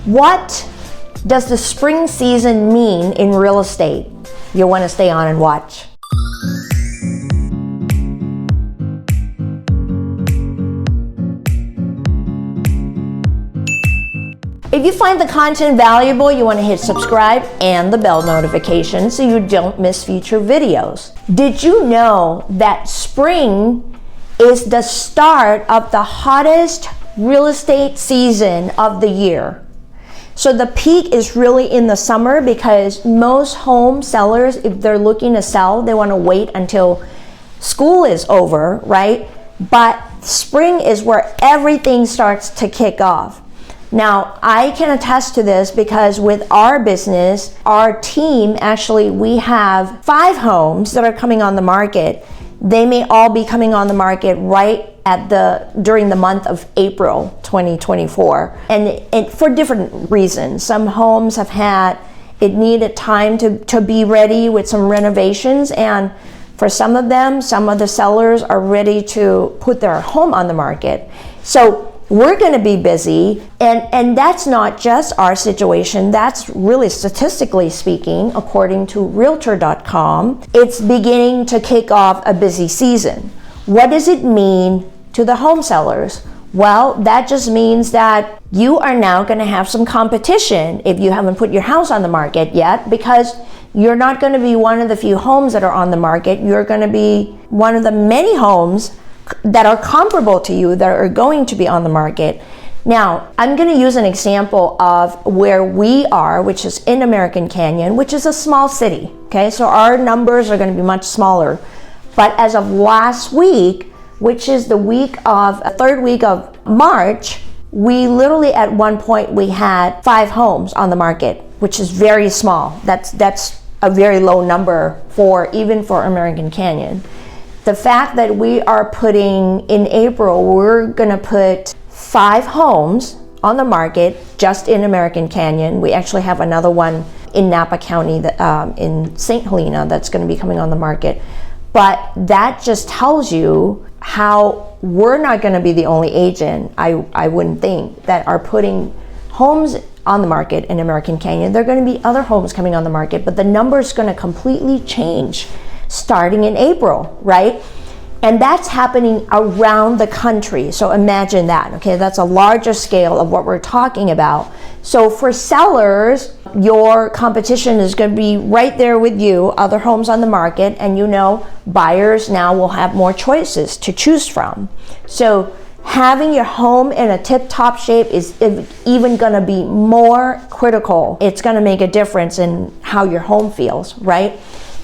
What does the spring season mean in real estate? You'll want to stay on and watch. If you find the content valuable, you want to hit subscribe and the bell notification so you don't miss future videos. Did you know that spring is the start of the hottest real estate season of the year? So the peak is really in the summer because most home sellers, if they're looking to sell, they want to wait until school is over, right? But spring is where everything starts to kick off. Now, I can attest to this because with our business, our team, actually, we have 5 homes that are coming on the market. They may all be coming on the market right during the month of April 2024, and for different reasons. Some homes it needed time to be ready with some renovations, and for some of them, some of the sellers are ready to put their home on the market. So we're going to be busy, and that's not just our situation. That's really, statistically speaking, according to Realtor.com, it's beginning to kick off a busy season. What does it mean to the home sellers? Well, that just means that you are now going to have some competition if you haven't put your house on the market yet, because you're not going to be one of the few homes that are on the market. You're going to be one of the many homes that are comparable to you that are going to be on the market. Now, I'm going to use an example of where we are, which is in American Canyon, which is a small city. Okay, so our numbers are going to be much smaller. But as of last week, which is the third week of March, we literally at one point we had 5 homes on the market, which is very small. That's a very low number even for American Canyon. The fact that we are putting, in April, we're going to put 5 homes on the market just in American Canyon. We actually have another one in Napa County, in St. Helena, that's going to be coming on the market. But that just tells you how we're not going to be the only agent, I wouldn't think, that are putting homes on the market in American Canyon. There are going to be other homes coming on the market, but the number's going to completely change starting in April, right? And that's happening around the country. So imagine that, okay? That's a larger scale of what we're talking about. So for sellers, your competition is going to be right there with you, other homes on the market, and buyers now will have more choices to choose from. So having your home in a tip-top shape is even going to be more critical. It's going to make a difference in how your home feels, right?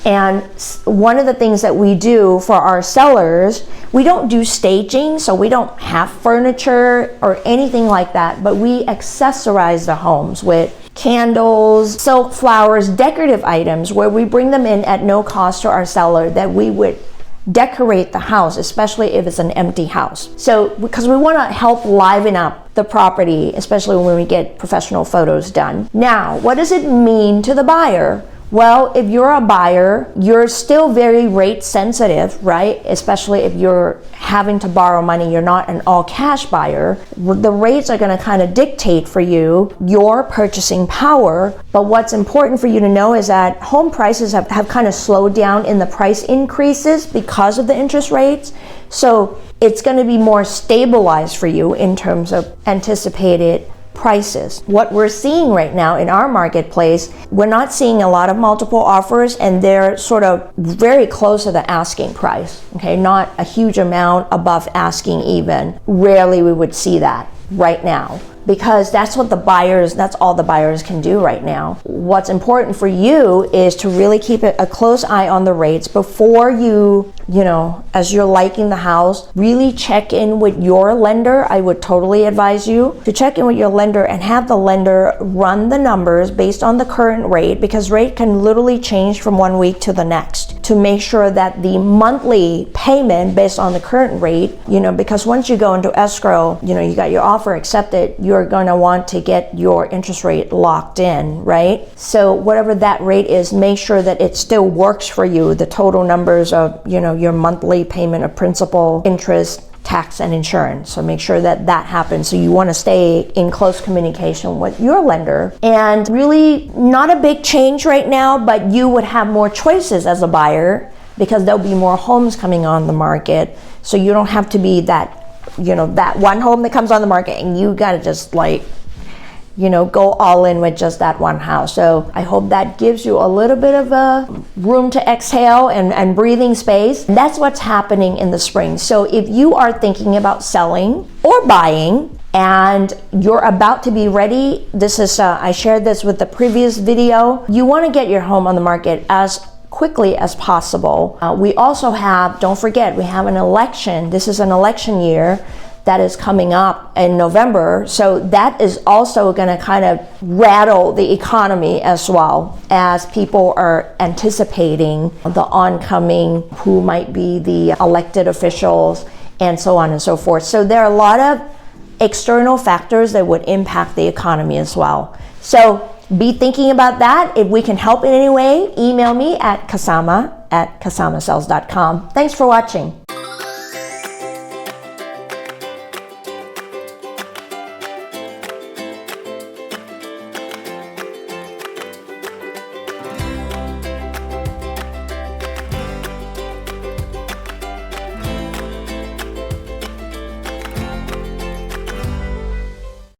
And one of the things that we do for our sellers, we don't do staging, so we don't have furniture or anything like that, but we accessorize the homes with candles, silk flowers, decorative items, where we bring them in at no cost to our seller, that we would decorate the house, especially if it's an empty house. So, because we want to help liven up the property, especially when we get professional photos done. Now, what does it mean to the buyer? Well, if you're a buyer, you're still very rate sensitive, right? Especially if you're having to borrow money, you're not an all cash buyer. The rates are going to kind of dictate for you your purchasing power. But what's important for you to know is that home prices have kind of slowed down in the price increases because of the interest rates. So it's going to be more stabilized for you in terms of anticipated prices. What we're seeing right now in our marketplace, we're not seeing a lot of multiple offers, and they're sort of very close to the asking price. Okay, not a huge amount above asking even. Rarely we would see that right now, because that's all the buyers can do right now. What's important for you is to really keep a close eye on the rates before you as you're liking the house, really check in with your lender. I would totally advise you to check in with your lender and have the lender run the numbers based on the current rate, because rate can literally change from one week to the next, to make sure that the monthly payment based on the current rate, because once you go into escrow, you got your offer accepted, you're going to want to get your interest rate locked in, right? So whatever that rate is, make sure that it still works for you, the total numbers of, your monthly payment of principal, interest, tax and insurance. So make sure that that happens. So you want to stay in close communication with your lender. And really not a big change right now, but you would have more choices as a buyer because there'll be more homes coming on the market. So you don't have to be that, that one home that comes on the market and you got to just go all in with just that one house. So I hope that gives you a little bit of a room to exhale and breathing space. And that's what's happening in the spring. So if you are thinking about selling or buying and you're about to be ready, this is, I shared this with the previous video. You want to get your home on the market as quickly as possible. We also have, don't forget, we have an election. This is an election year that is coming up in November. So that is also gonna kind of rattle the economy as well, as people are anticipating the oncoming, who might be the elected officials, and so on and so forth. So there are a lot of external factors that would impact the economy as well. So be thinking about that. If we can help in any way, email me at kasama@kasamasales.com. Thanks for watching.